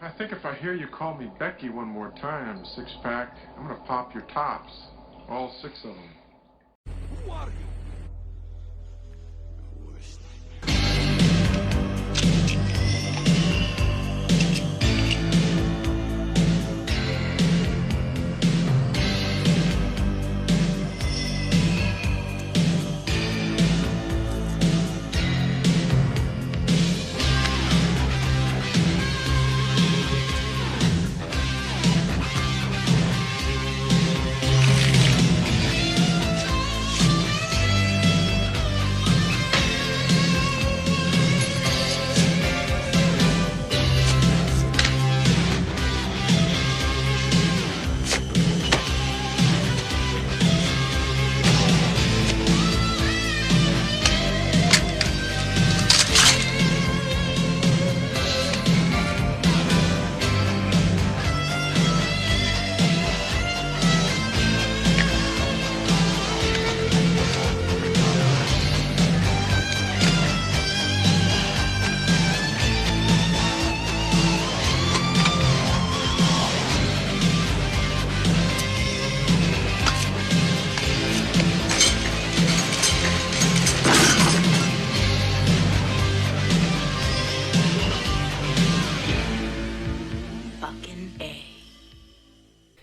I think if I hear you call me Becky one more time, six-pack, I'm gonna pop your tops. All six of them. Who are you?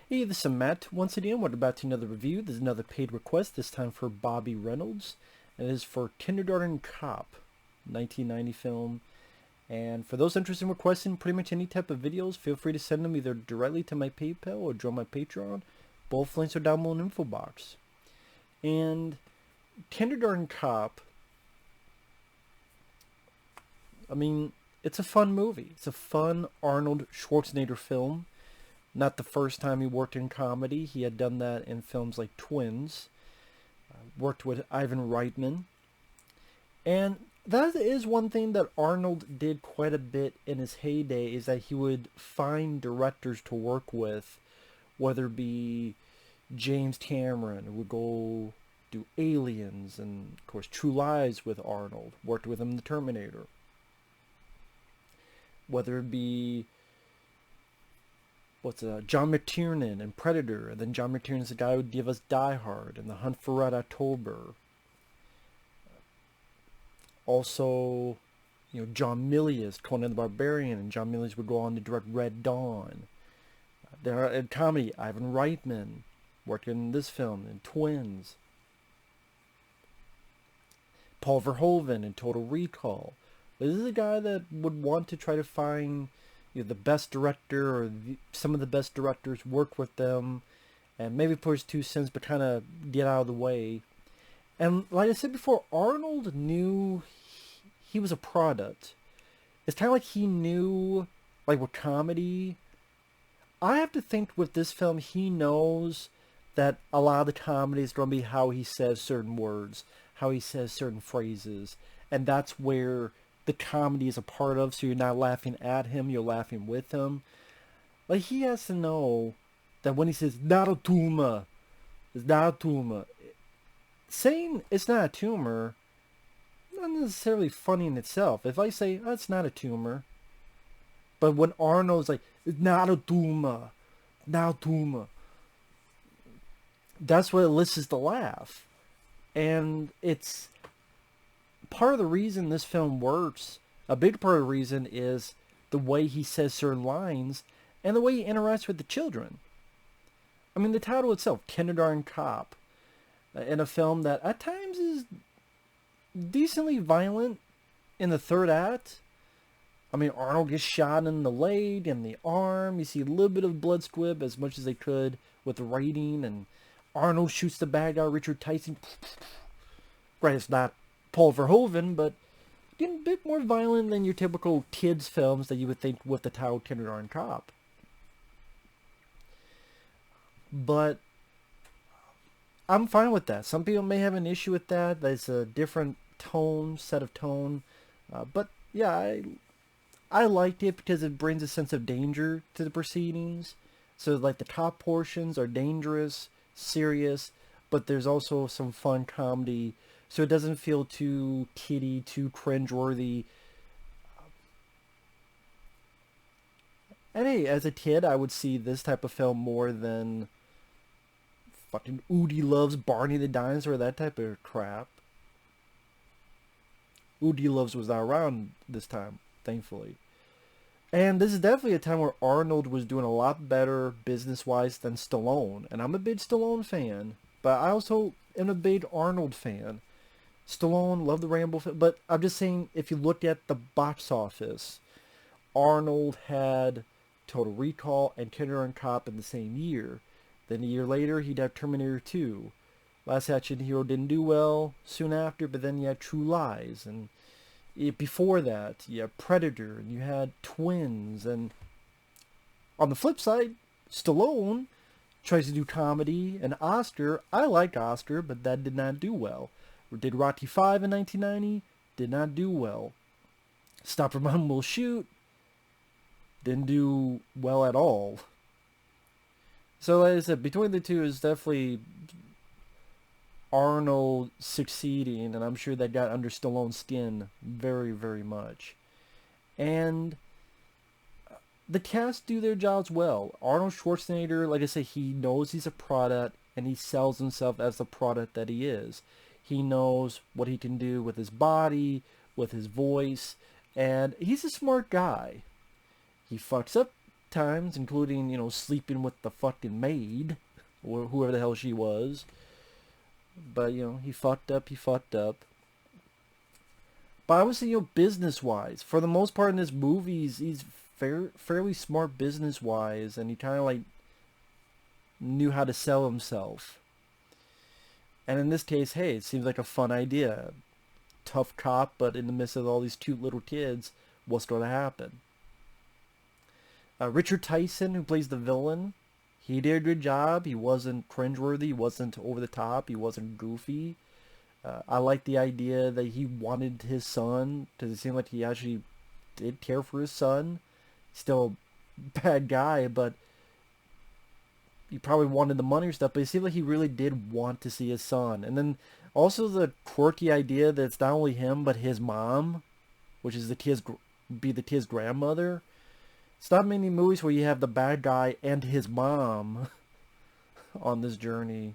Hey, this is Matt. Once again, we're about to another review. There's another paid request, this time for Bobby Reynolds. And it is for Kindergarten Cop, 1990 film. And for those interested in requesting pretty much any type of videos, feel free to send them either directly to my PayPal or join my Patreon. Both links are down below in the info box. And Kindergarten Cop, I mean, it's a fun movie. It's a fun Arnold Schwarzenegger film. Not the first time he worked in comedy. He had done that in films like Twins. Worked with Ivan Reitman. And that is one thing that Arnold did quite a bit in his heyday, is that he would find directors to work with, whether it be James Cameron, who would go do Aliens, and of course True Lies with Arnold. Worked with him in The Terminator. Whether it be John McTiernan and Predator, and then John McTiernan is the guy who would give us Die Hard and The Hunt for Red October. Also, John Milius, Conan the Barbarian, and John Milius would go on to direct Red Dawn. There are in comedy, Ivan Reitman worked in this film, in Twins. Paul Verhoeven in Total Recall. This is a guy that would want to try to find the best director, or some of the best directors, work with them, and maybe put his 2 cents, but kind of get out of the way. And like I said before, Arnold knew he was a product. It's kind of like he knew, like with comedy, I have to think with this film, he knows that a lot of the comedy is going to be how he says certain words, how he says certain phrases, and that's where the comedy is a part of, so you're not laughing at him, you're laughing with him. Like, he has to know that when he says, not a tumor, it's not a tumor. Saying it's not a tumor, not necessarily funny in itself. If I say, oh, it's not a tumor, but when Arnold's like, it's not a tumor, not a tumor, that's what elicits the laugh. And it's part of the reason this film works, a big part of the reason, is the way he says certain lines and the way he interacts with the children. I mean, the title itself, Kindergarten Cop, in a film that at times is decently violent in the third act. I mean, Arnold gets shot in the leg and the arm. You see a little bit of blood squib, as much as they could with the writing, and Arnold shoots the bad guy, Richard Tyson. Right, it's not Paul Verhoeven, but getting a bit more violent than your typical kids films that you would think with the title Kindergarten Cop. But I'm fine with that. Some people may have an issue with that. There's a different set of tone. But yeah, I liked it because it brings a sense of danger to the proceedings. So like the top portions are dangerous, serious, but there's also some fun comedy. So it doesn't feel too kiddie, too cringeworthy. And hey, as a kid, I would see this type of film more than fucking Udi Loves Barney the Dinosaur, that type of crap. Udi Loves was not around this time, thankfully. And this is definitely a time where Arnold was doing a lot better business-wise than Stallone. And I'm a big Stallone fan, but I also am a big Arnold fan. Stallone, love the Rambo film, but I'm just saying, if you look at the box office, Arnold had Total Recall and Kindergarten Cop in the same year. Then a year later, he'd have Terminator 2. Last Action Hero didn't do well soon after, but then you had True Lies. And before that, you had Predator, and you had Twins. And on the flip side, Stallone tries to do comedy, and Oscar, I like Oscar, but that did not do well. Did Rocky V in 1990, did not do well. Stop or Mom Will Shoot, didn't do well at all. So like I said, between the two is definitely Arnold succeeding, and I'm sure that got under Stallone's skin very, very much. And the cast do their jobs well. Arnold Schwarzenegger, like I said, he knows he's a product, and he sells himself as the product that he is. He knows what he can do with his body, with his voice, and he's a smart guy. He fucks up times, including, sleeping with the fucking maid, or whoever the hell she was. But, he fucked up. But I would say, business-wise, for the most part in his movies, he's fairly smart business-wise, and he kind of, knew how to sell himself. And in this case, hey, it seems like a fun idea. Tough cop, but in the midst of all these cute little kids, what's going to happen? Richard Tyson, who plays the villain, he did a good job. He wasn't cringeworthy. He wasn't over the top. He wasn't goofy. I like the idea that he wanted his son, because it seemed like he actually did care for his son. Still a bad guy, but he probably wanted the money or stuff, but it seemed like he really did want to see his son. And then also the quirky idea that it's not only him, but his mom, which is the kid's grandmother. It's not many movies where you have the bad guy and his mom on this journey.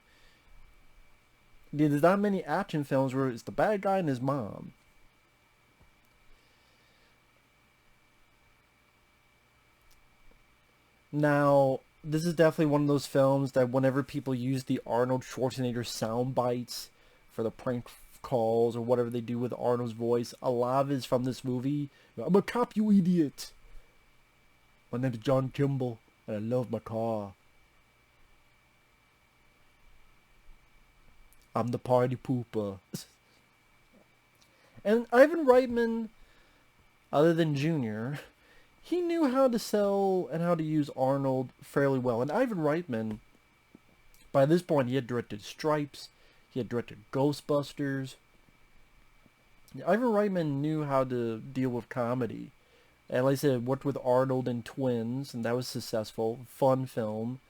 There's not many action films where it's the bad guy and his mom. Now, this is definitely one of those films that whenever people use the Arnold Schwarzenegger sound bites for the prank calls or whatever they do with Arnold's voice, a lot of it is from this movie. I'm a cop, you idiot. My name is John Kimble, and I love my car. I'm the party pooper. And Ivan Reitman, other than Junior, he knew how to sell and how to use Arnold fairly well. And Ivan Reitman, by this point, he had directed Stripes. He had directed Ghostbusters. Ivan Reitman knew how to deal with comedy. And like I said, worked with Arnold in Twins, and that was successful. Fun film.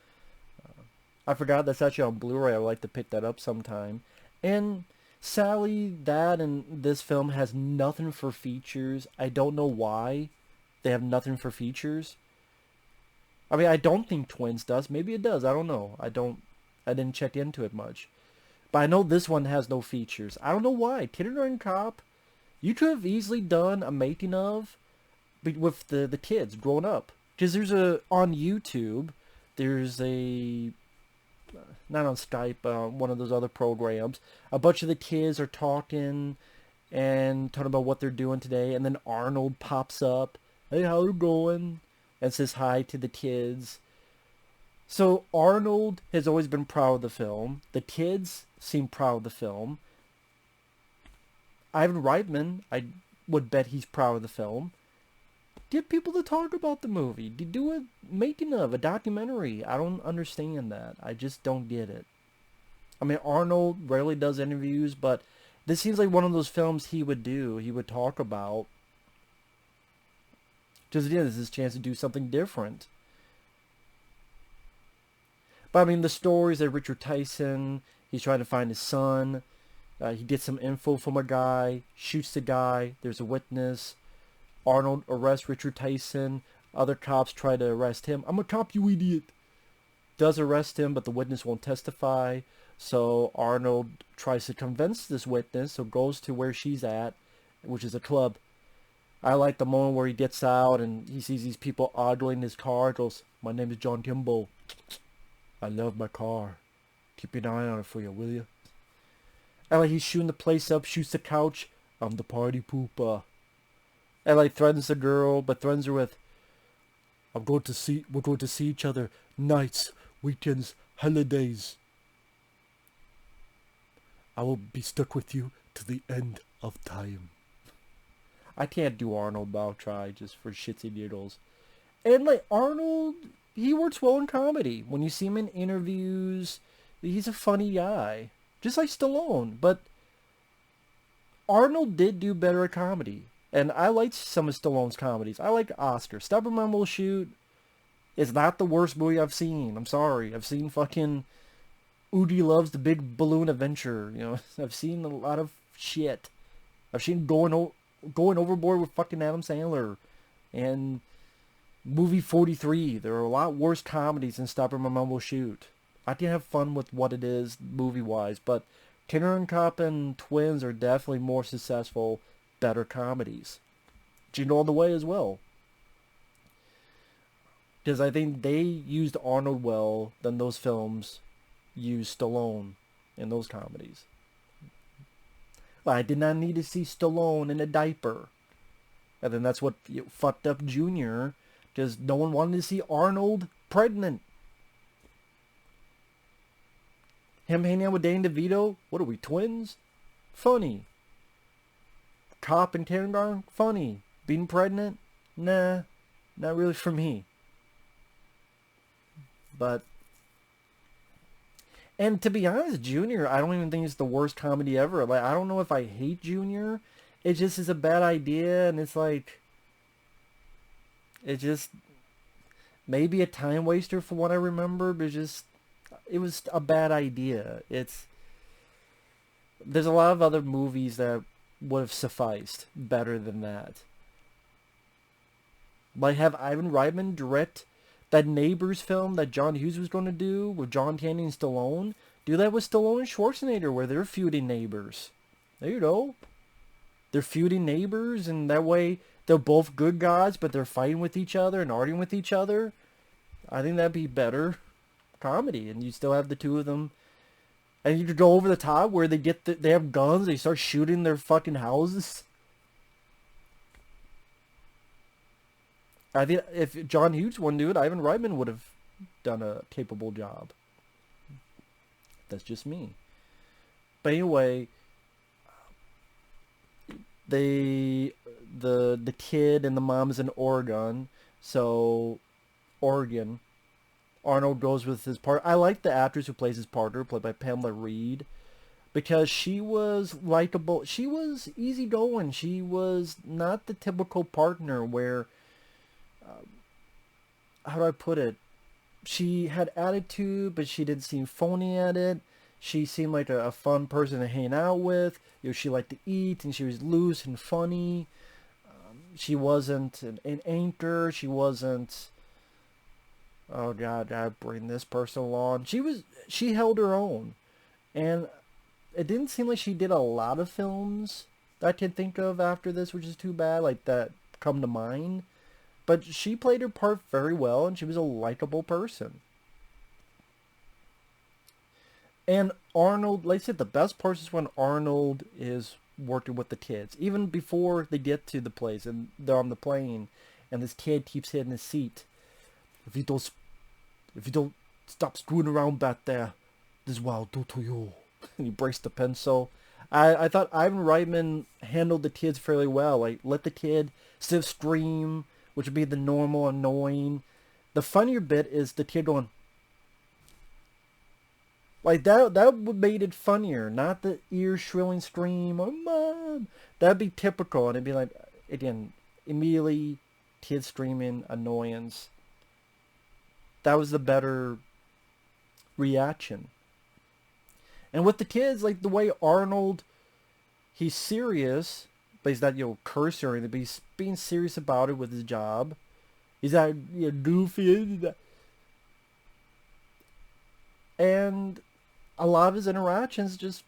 I forgot that's actually on Blu-ray. I would like to pick that up sometime. And Sally, that and this film has nothing for features. I don't know why they have nothing for features. I mean, I don't think Twins does. Maybe it does. I don't know. I didn't check into it much. But I know this one has no features. I don't know why. Kindergarten Cop, you could have easily done a making of with the kids growing up. Because there's on YouTube, there's not on Skype, one of those other programs, a bunch of the kids are talking and talking about what they're doing today, and then Arnold pops up, hey, how you going? And says hi to the kids. So Arnold has always been proud of the film. The kids seem proud of the film. Ivan Reitman, I would bet he's proud of the film. Get people to talk about the movie. Do a making of, a documentary. I don't understand that. I just don't get it. I mean, Arnold rarely does interviews, but this seems like one of those films he would do. He would talk about. Just again, this is his chance to do something different. But I mean, the stories that Richard Tyson, he's trying to find his son. He gets some info from a guy, shoots the guy. There's a witness. Arnold arrests Richard Tyson. Other cops try to arrest him. I'm a cop, you idiot. Does arrest him, but the witness won't testify. So Arnold tries to convince this witness, so goes to where she's at, which is a club. I like the moment where he gets out and he sees these people ogling his car. Goes, my name is John Kimble. I love my car. Keep an eye on it for you, will you? And like he's shooting the place up, shoots the couch. I'm the party pooper. And like threatens the girl, but threatens her with, we're going to see each other nights, weekends, holidays. I will be stuck with you to the end of time. I can't do Arnold, but I'll try just for shits and giggles. And like Arnold, he works well in comedy. When you see him in interviews, he's a funny guy. Just like Stallone. But Arnold did do better at comedy. And I liked some of Stallone's comedies. I like Oscar. Stop and Mom Will Shoot is not the worst movie I've seen. I'm sorry. I've seen fucking Udi Loves the Big Balloon Adventure. You know, I've seen a lot of shit. I've seen Going Overboard with fucking Adam Sandler. And Movie 43. There are a lot worse comedies than Stop and My Mom Will Shoot. I can have fun with what it is movie-wise, but Kindergarten Cop and Twins are definitely more successful, better comedies. Jingle All the Way as well. Because I think they used Arnold well than those films used Stallone in those comedies. I did not need to see Stallone in a diaper. And then that's what fucked up Junior, because no one wanted to see Arnold pregnant. Him hanging out with Danny DeVito? What are we, twins? Funny. Cop and kindergarten? Funny. Being pregnant? Nah, not really for me. But, and to be honest, Junior, I don't even think it's the worst comedy ever. Like, I don't know if I hate Junior. It just is a bad idea, and it's like, it just, maybe a time waster from what I remember, but it was a bad idea. There's a lot of other movies that would have sufficed better than that. Like have Ivan Reitman direct that Neighbors film that John Hughes was going to do with John Candy and Stallone. Do that with Stallone and Schwarzenegger where they're feuding neighbors. There you go. They're feuding neighbors, and that way they're both good guys, but they're fighting with each other and arguing with each other. I think that'd be better comedy, and you still have the two of them, and you could go over the top where they have guns, they start shooting their fucking houses. I think if John Hughes wouldn't do it, Ivan Reitman would have done a capable job. That's just me. But anyway, the kid and the mom is in Oregon, so Oregon. Arnold goes with his partner. I like the actress who plays his partner, played by Pamela Reed, because she was likable. She was easygoing. She was not the typical partner where, how do I put it? She had attitude, but she didn't seem phony at it. She seemed like a fun person to hang out with. You know, she liked to eat, and she was loose and funny. She wasn't an anchor. She wasn't, oh God, I bring this person along. She held her own. And it didn't seem like she did a lot of films that I can think of after this, which is too bad, like that come to mind. But she played her part very well, and she was a likable person. And Arnold, like I said, the best part is when Arnold is working with the kids. Even before they get to the place and they're on the plane, and this kid keeps hitting his seat. If you don't stop screwing around back there, this is what I'll do to you. And he breaks the pencil. I thought Ivan Reitman handled the kids fairly well. Like, let the kid still scream, which would be the normal annoying. The funnier bit is the kid going, like, that would made it funnier, not the ear shrilling scream, oh mom. That'd be typical, and it'd be like, again, immediately kid screaming, annoyance. That was the better reaction. And with the kids, like the way Arnold, he's serious, but he's not, cursing or anything, but he's being serious about it with his job. He's that, you know, goofy. And a lot of his interactions just,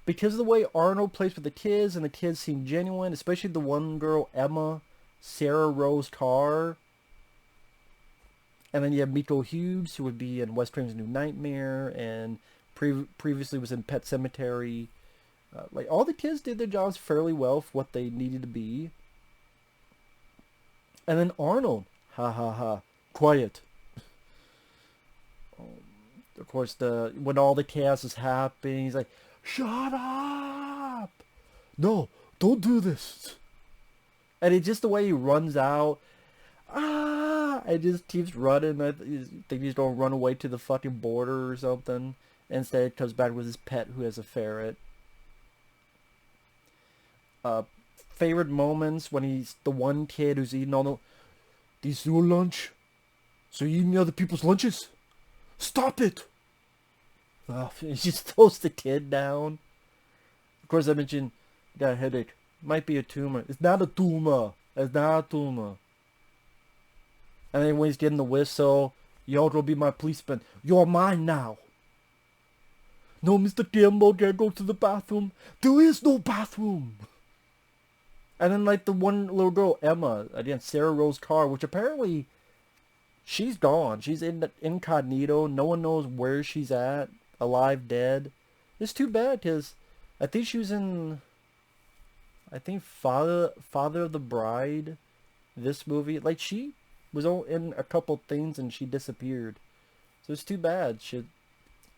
because of the way Arnold plays with the kids, and the kids seem genuine, especially the one girl, Emma, Sarah Rose Carr. And then you have Miko Hughes, who would be in Wes Craven's New Nightmare, and previously was in Pet Sematary. Like, all the kids did their jobs fairly well for what they needed to be. And then Arnold, ha ha ha, quiet. Of course, when all the chaos is happening, he's like, shut up! No, don't do this. And it's just the way he runs out. And just keeps running. I think he's gonna run away to the fucking border or something. Instead, it comes back with his pet who has a ferret. Favorite moments when he's the one kid who's eating all the... This is your lunch? So you're eating other people's lunches? Stop it! He just throws the kid down. Of course, I mentioned, got a headache. Might be a tumor. It's not a tumor. It's not a tumor. And then when he's getting the whistle, you're gonna be my policeman. You're mine now. No, Mr. Kimble, can't go to the bathroom. There is no bathroom. And then, like, the one little girl, Emma, again, Sarah Rose Carr, which apparently she's gone. She's incognito. No one knows where she's at. Alive, dead. It's too bad, because I think she was in, Father of the Bride, this movie. Like, she was in a couple things and she disappeared. So it's too bad.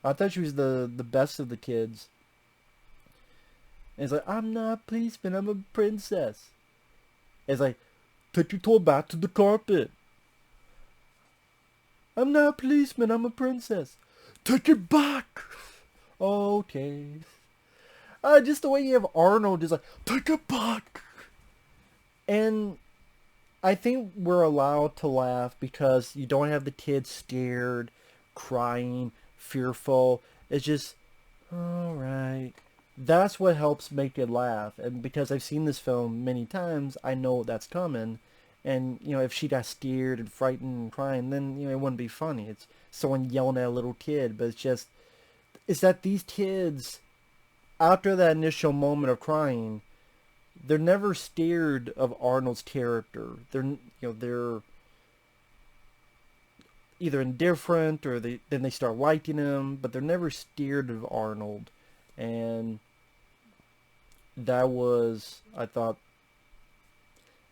I thought she was the best of the kids. And it's like, I'm not a policeman, I'm a princess. And it's like, take your toy back to the carpet. I'm not a policeman, I'm a princess. Take it back. Okay. Just the way you have Arnold is like, take it back. And I think we're allowed to laugh because you don't have the kids scared, crying, fearful. It's just, alright. That's what helps make it laugh. And because I've seen this film many times, I know that's coming. And, you know, if she got scared and frightened and crying, then, you know, it wouldn't be funny. It's someone yelling at a little kid. But it's that these kids, after that initial moment of crying, they're never scared of Arnold's character. They're either indifferent or then they start liking him, but they're never scared of Arnold. And that was, I thought,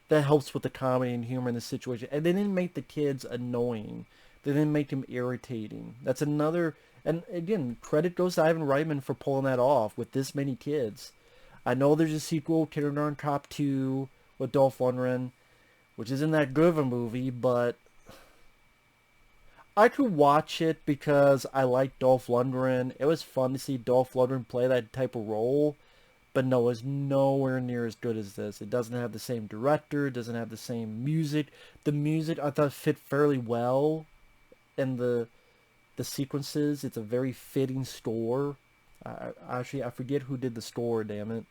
that helps with the comedy and humor in the situation. And they didn't make the kids annoying. They didn't make them irritating. That's another, and again, credit goes to Ivan Reitman for pulling that off with this many kids. I know there's a sequel, Kindergarten Cop 2, with Dolph Lundgren, which isn't that good of a movie, but I could watch it because I like Dolph Lundgren. It was fun to see Dolph Lundgren play that type of role, but no, it's nowhere near as good as this. It doesn't have the same director, it doesn't have the same music. The music, I thought, fit fairly well in the sequences. It's a very fitting score. I forget who did the score, damn it.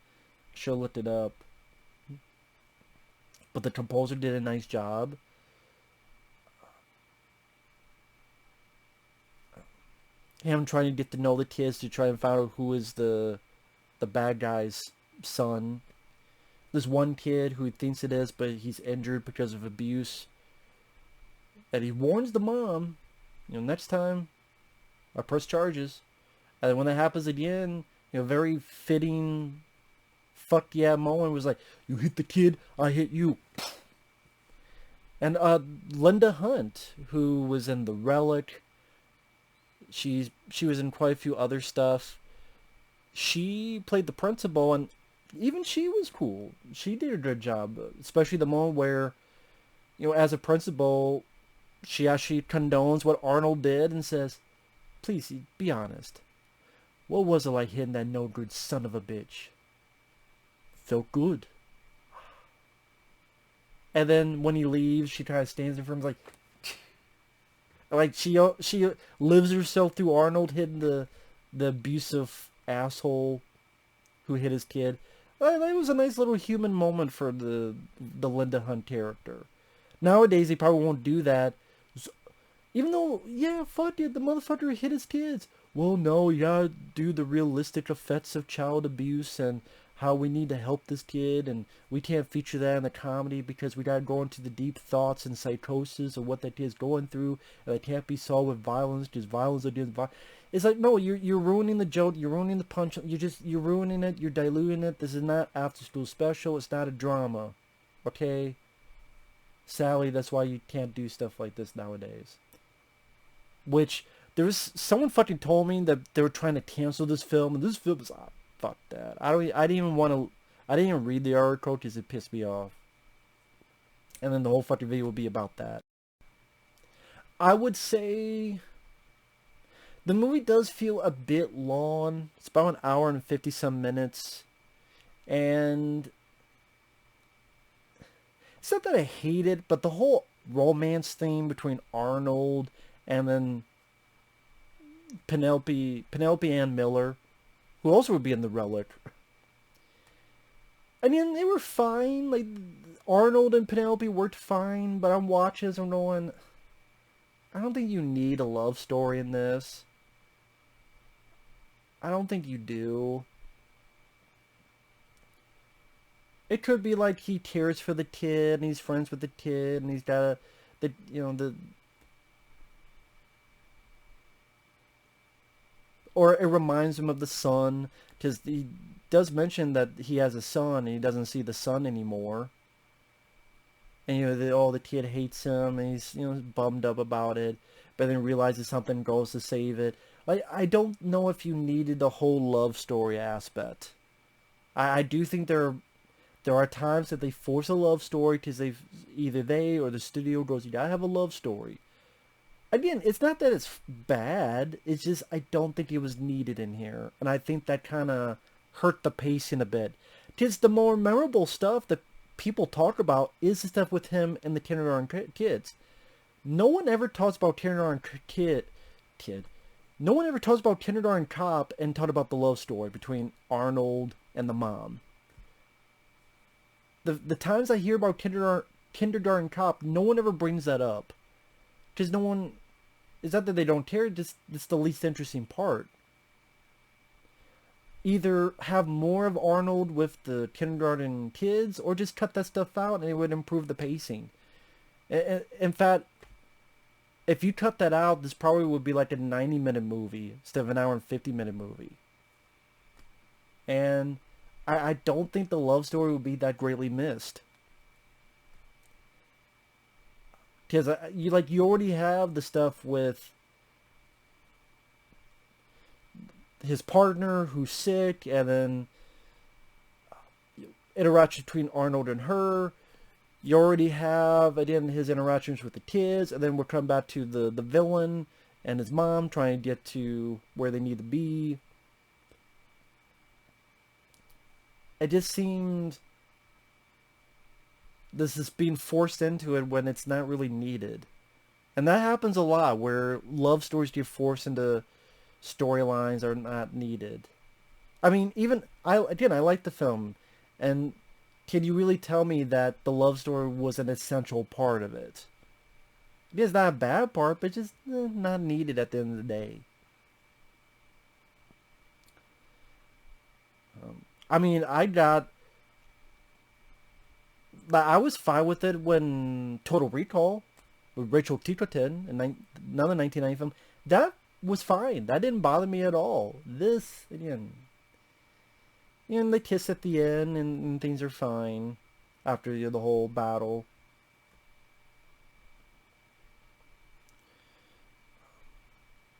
Should have looked it up. But the composer did a nice job. Him trying to get to know the kids to try and find out who is the bad guy's son. There's one kid who thinks it is, but he's injured because of abuse. And he warns the mom, you know, next time I press charges. And when that happens again, you know, very fitting fuck yeah moment was like, you hit the kid, I hit you. And Linda Hunt, who was in The Relic, she was in quite a few other stuff. She played the principal, and even she was cool. She did a good job, especially the moment where, you know, as a principal, she actually condones what Arnold did and says, please, be honest. What was it like hitting that no good son of a bitch? Felt good. And then when he leaves, she kind of stands in front of him like she lives herself through Arnold hitting the abusive asshole who hit his kid. That was a nice little human moment for the Linda Hunt character. Nowadays, they probably won't do that. Even though, yeah, fuck it, the motherfucker hit his kids. Well, no, you gotta do the realistic effects of child abuse and how we need to help this kid, and we can't feature that in the comedy because we gotta go into the deep thoughts and psychosis of what that kid's going through, and it can't be solved with violence, just violence against violence. It's like, no, you're ruining the joke, you're ruining the punch, you're ruining it, you're diluting it. This is not after school special, it's not a drama, okay? Sally, that's why you can't do stuff like this nowadays. Which there was someone fucking told me that they were trying to cancel this film, and this film is fuck that. I didn't even want to. I didn't even read the article because it pissed me off. And then the whole fucking video would be about that. I would say the movie does feel a bit long. It's about an hour and 50 some minutes, and it's not that I hate it, but the whole romance theme between Arnold and then Penelope Ann Miller, who also would be in The Relic. I mean, they were fine. Like, Arnold and Penelope worked fine, but I'm watching this and going, I don't think you need a love story in this. I don't think you do. It could be like he cares for the kid and he's friends with the kid and he's got or it reminds him of the son, because he does mention that he has a son and he doesn't see the son anymore. And the kid hates him and he's bummed up about it, but then realizes something, goes to save it. Like, I don't know if you needed the whole love story aspect. I do think there are times that they force a love story because either they or the studio goes, you gotta have a love story. Again, it's not that it's bad. It's just I don't think it was needed in here. And I think that kind of hurt the pacing a bit. Because the more memorable stuff that people talk about is the stuff with him and the kindergarten kids. No one ever talks about kindergarten kid. No one ever talks about kindergarten cop and talk about the love story between Arnold and the mom. The times I hear about kindergarten cop, no one ever brings that up. Because no one... It's not that they don't care, just it's the least interesting part. Either have more of Arnold with the kindergarten kids, or just cut that stuff out and it would improve the pacing. In fact, if you cut that out, this probably would be like a 90-minute movie instead of an hour and 50-minute movie. And I don't think the love story would be that greatly missed. Because you already have the stuff with his partner who's sick, and then interaction between Arnold and her. You already have, again, his interactions with the kids, and then we'll come back to the villain and his mom trying to get to where they need to be. It just seemed this is being forced into it when it's not really needed. And that happens a lot, where love stories get forced into storylines are not needed. I mean, I like the film, and can you really tell me that the love story was an essential part of it? It's not a bad part, but just not needed at the end of the day. I mean, I was fine with it when Total Recall with Rachel Ticotin, another 1990 film, that was fine. That didn't bother me at all. This, again, they kiss at the end and things are fine after the whole battle.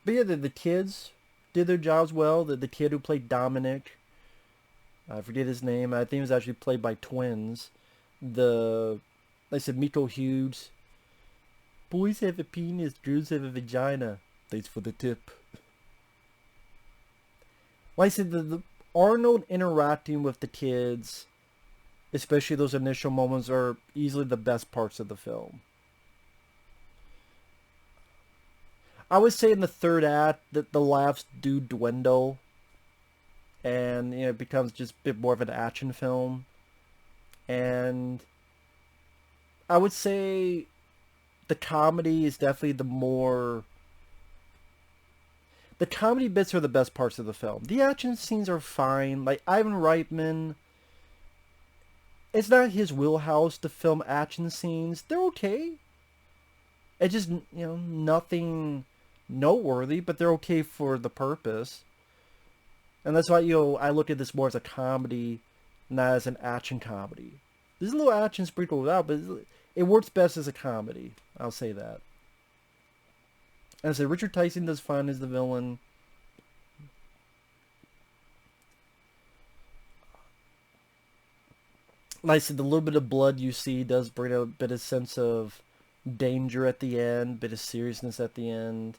But yeah, the kids did their jobs well. The kid who played Dominic, I forget his name. I think he was actually played by twins. Like I said, Miko Hughes. Boys have a penis, girls have a vagina. Thanks for the tip. Like I said, the Arnold interacting with the kids, especially those initial moments, are easily the best parts of the film. I would say in the third act that the laughs do dwindle, and it becomes just a bit more of an action film. And I would say the comedy is definitely the comedy bits are the best parts of the film. The action scenes are fine. Like Ivan Reitman, it's not his wheelhouse to film action scenes. They're okay. It's just, nothing noteworthy, but they're okay for the purpose. And that's why, I look at this more as a comedy, not as an action comedy. There's a little action sprinkled out, but it works best as a comedy. I'll say that. And I said, Richard Tyson does fine as the villain. Like I said, the little bit of blood you see does bring a bit of sense of danger at the end, bit of seriousness at the end.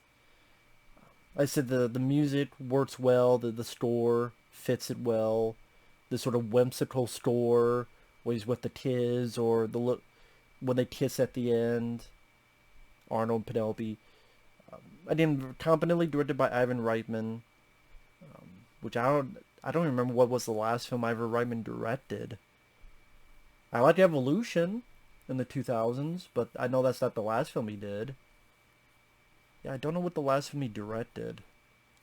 Like I said, the music works well, the score fits it well. The sort of whimsical score where he's with the kids, or when they kiss at the end, Arnold and Penelope. Again, competently directed by Ivan Reitman, which I don't remember what was the last film Ivan Reitman directed. I like Evolution in the 2000s, but I know that's not the last film he did. Yeah, I don't know what the last film he directed.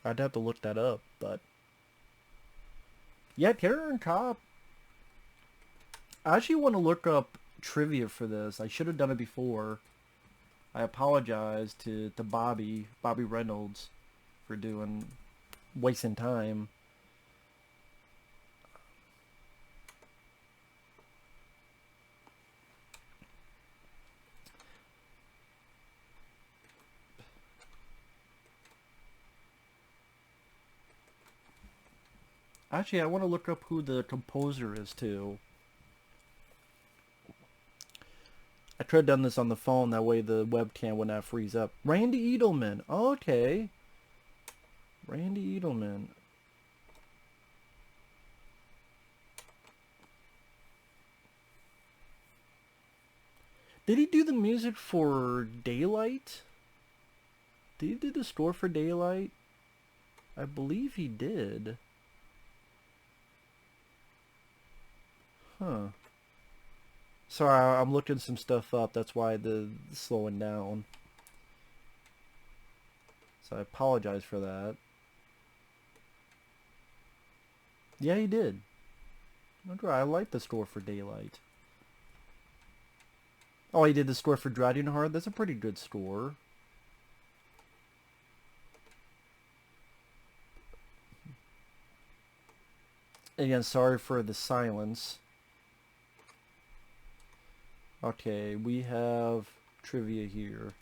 I'd have to look that up, but yeah, Terror and Cop. I actually want to look up trivia for this. I should have done it before. I apologize to Bobby Reynolds for wasting time. Actually, I want to look up who the composer is too. I could have done this on the phone, that way the webcam would not freeze up. Randy Edelman. Okay. Randy Edelman. Did he do the music for Daylight? Did he do the score for Daylight? I believe he did. Huh. Sorry, I'm looking some stuff up. That's why the slowing down. So I apologize for that. Yeah, he did. I like the score for Daylight. Oh, he did the score for Dragonheart. That's a pretty good score. Again, sorry for the silence. Okay, we have trivia here.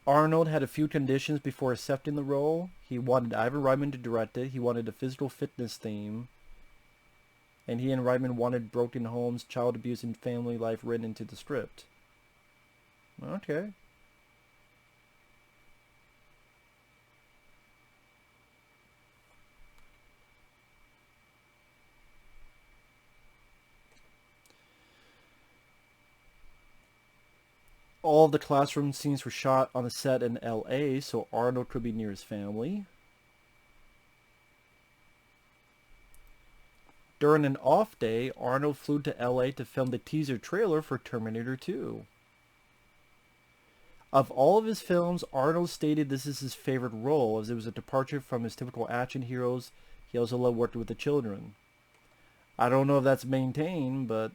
Arnold had a few conditions before accepting the role. He wanted Ivan Reitman to direct it. He wanted a physical fitness theme. And he and Reitman wanted broken homes, child abuse, and family life written into the script. Okay. All of the classroom scenes were shot on a set in L.A., so Arnold could be near his family. During an off day, Arnold flew to L.A. to film the teaser trailer for Terminator 2. Of all of his films, Arnold stated this is his favorite role, as it was a departure from his typical action heroes. He also loved working with the children. I don't know if that's maintained, but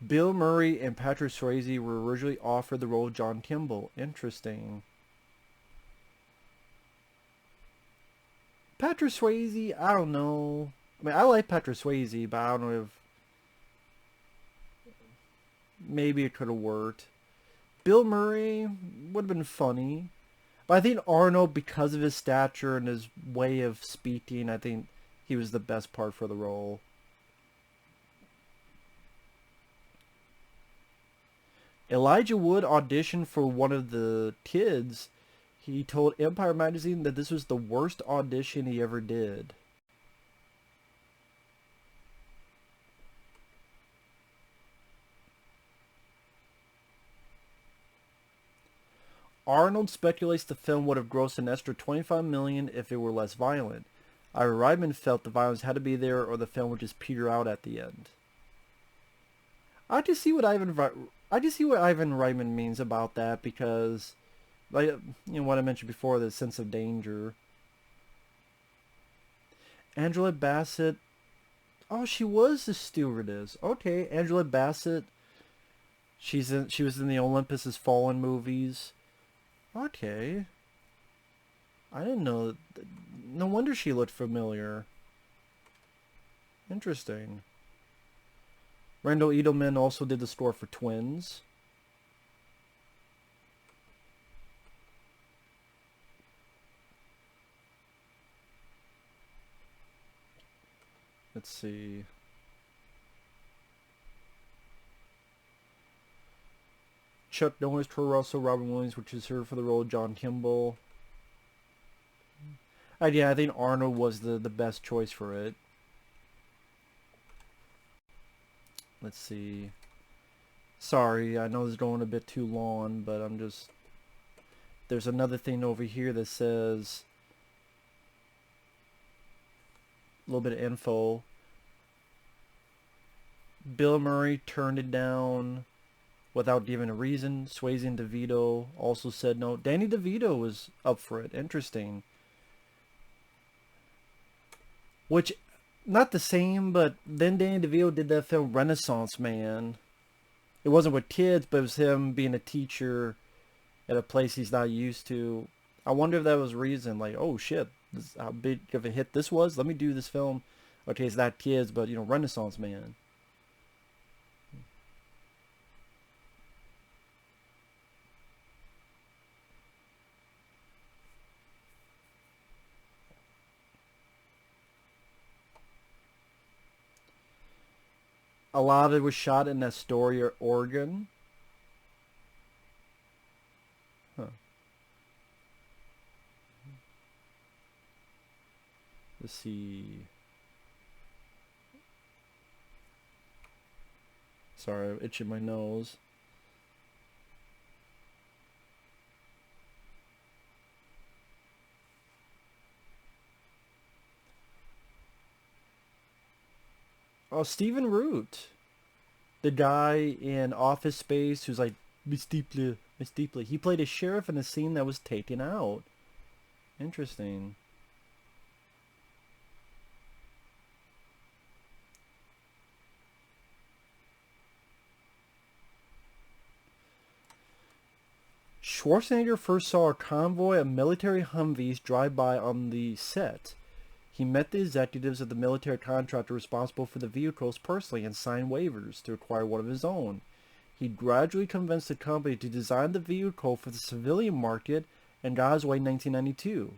Bill Murray and Patrick Swayze were originally offered the role of John Kimble. Interesting. Patrick Swayze, I don't know. I mean, I like Patrick Swayze, but I don't know if maybe it could have worked. Bill Murray would have been funny. But I think Arnold, because of his stature and his way of speaking, I think he was the best part for the role. Elijah Wood auditioned for one of the kids. He told Empire Magazine that this was the worst audition he ever did. Arnold speculates the film would have grossed an extra $25 million if it were less violent. Ivan Reitman felt the violence had to be there or the film would just peter out at the end. I just see what Ivan Reitman means about that, because, like, what I mentioned before, the sense of danger. Angela Bassett. Oh, she was the stewardess. Okay, Angela Bassett. She was in the Olympus Has Fallen movies. Okay. I didn't know. No wonder she looked familiar. Interesting. Randy Edelman also did the score for Twins. Let's see. Chuck Norris, Kurt Russell, Robin Williams, which is here for the role of John Kimble. Yeah, I think Arnold was the best choice for it. Let's see. Sorry, I know this is going a bit too long, but I'm just... There's another thing over here that says... A little bit of info. Bill Murray turned it down without giving a reason. Swayze and DeVito also said no. Danny DeVito was up for it. Interesting. Which, not the same, but then Danny DeVito did that film Renaissance Man. It wasn't with kids, but it was him being a teacher at a place he's not used to. I wonder if that was reason, like, oh shit, this is how big of a hit this was. Let me do this film. Okay, it's not kids, but, Renaissance Man. A lot of it was shot in Astoria, Oregon. Huh. Let's see. Sorry, I'm itching my nose. Oh, Stephen Root. The guy in Office Space who's like, Miss Deeply. He played a sheriff in a scene that was taken out. Interesting. Schwarzenegger first saw a convoy of military Humvees drive by on the set. He met the executives of the military contractor responsible for the vehicles personally and signed waivers to acquire one of his own. He gradually convinced the company to design the vehicle for the civilian market and got his way in 1992.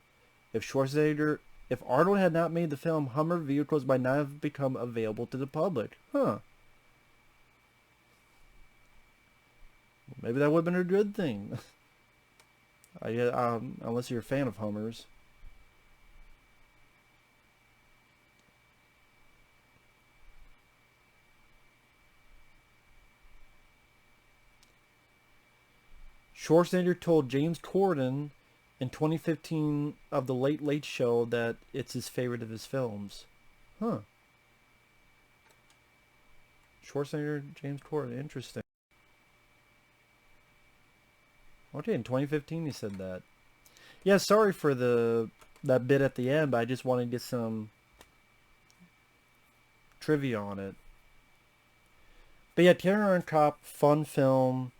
If Arnold had not made the film, Hummer vehicles might not have become available to the public. Huh. Maybe that would have been a good thing. Unless you're a fan of Hummers. Schwarzenegger told James Corden in 2015 of The Late Late Show that it's his favorite of his films. Huh. Schwarzenegger, James Corden, interesting. Okay, in 2015 he said that. Yeah, sorry for that bit at the end, but I just wanted to get some trivia on it. But yeah, Terror Cop, fun film.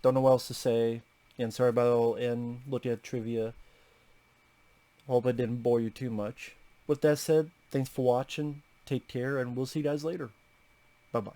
Don't know what else to say. And sorry about the whole end. Looking at trivia. Hope I didn't bore you too much. With that said, thanks for watching. Take care, and we'll see you guys later. Bye-bye.